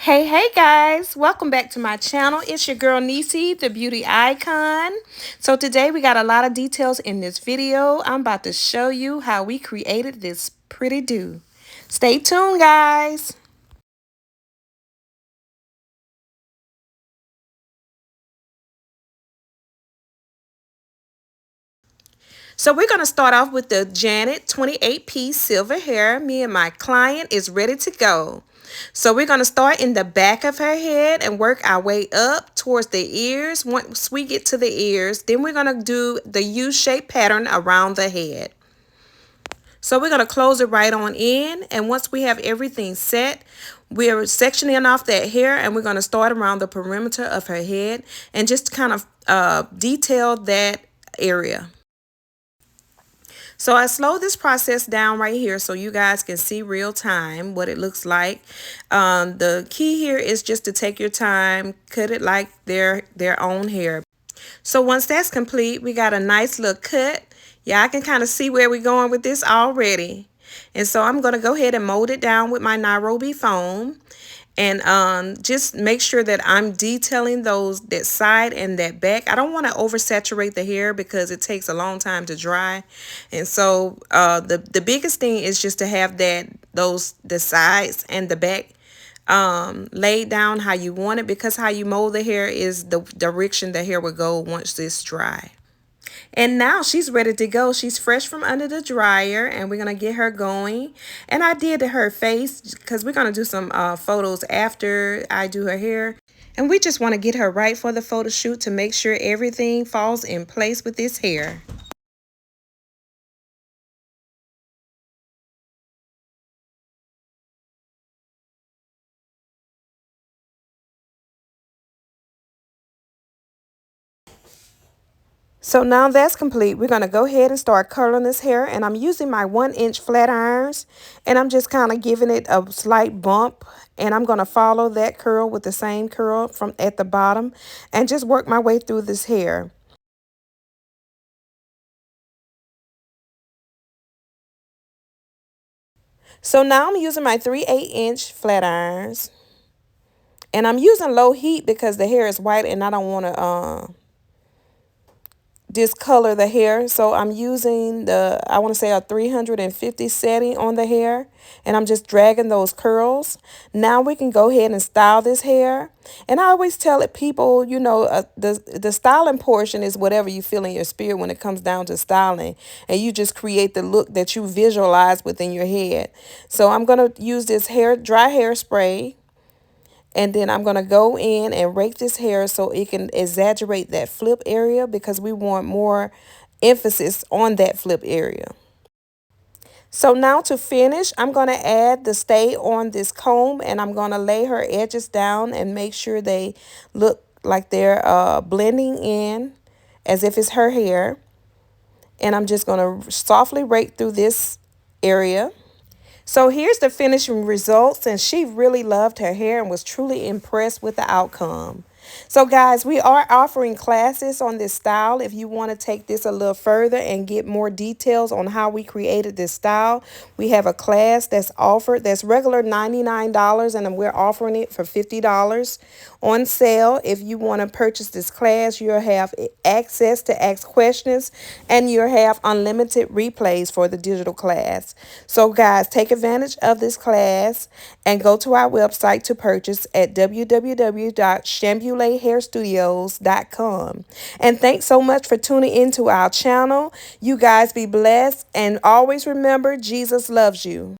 Hey guys, welcome back to my channel. It's your girl Nisi, the beauty icon. So today we got a lot of details in this video. I'm about to show you how we created this pretty do. Stay tuned, guys. So we're going to start off with the Janet 28-piece silver hair. Me and my client is ready to go. So we're going to start in the back of her head and work our way up towards the ears. Once we get to the ears, then we're going to do the U-shaped pattern around the head. So we're going to close it right on in, and once we have everything set, we're sectioning off that hair, and we're going to start around the perimeter of her head and just kind of detail that area. So I slowed this process down right here so you guys can see real time what it looks like. The key here is just to take your time, cut it like their own hair. So once that's complete, we got a nice little cut. Yeah, I can kind of see where we're going with this already. And so I'm going to go ahead and mold it down with my Nairobi foam. And just make sure that I'm detailing that side and that back. I don't want to oversaturate the hair because it takes a long time to dry. And so the biggest thing is just to have the sides and the back laid down how you want it, because how you mold the hair is the direction the hair will go once it's dry. And now she's ready to go. She's fresh from under the dryer, and we're going to get her going. And I did her face because we're going to do some photos after I do her hair. And we just want to get her right for the photo shoot to make sure everything falls in place with this hair. So now that's complete. We're going to go ahead and start curling this hair. And I'm using my 1-inch flat irons. And I'm just kind of giving it a slight bump. And I'm going to follow that curl with the same curl from at the bottom. And just work my way through this hair. So now I'm using my 3/8-inch flat irons. And I'm using low heat because the hair is white and I don't want to discolor the hair. So I'm using I want to say a 350 setting on the hair, and I'm just dragging those curls. Now we can go ahead and style this hair. And I always tell people, you know, the styling portion is whatever you feel in your spirit when it comes down to styling, and you just create the look that you visualize within your head. So I'm going to use this dry hairspray. And then I'm going to go in and rake this hair so it can exaggerate that flip area, because we want more emphasis on that flip area. So now to finish, I'm going to add the stay on this comb, and I'm going to lay her edges down and make sure they look like they're blending in as if it's her hair. And I'm just going to softly rake through this area. So here's the finishing results, and she really loved her hair and was truly impressed with the outcome. So guys, we are offering classes on this style. If you want to take this a little further and get more details on how we created this style, we have a class that's offered that's regular $99, and we're offering it for $50 on sale. If you want to purchase this class, you'll have access to ask questions, and you'll have unlimited replays for the digital class. So guys, take advantage of this class and go to our website to purchase at www.chambulethairstudios.com. And thanks so much for tuning into our channel. You guys be blessed, and always remember, Jesus loves you.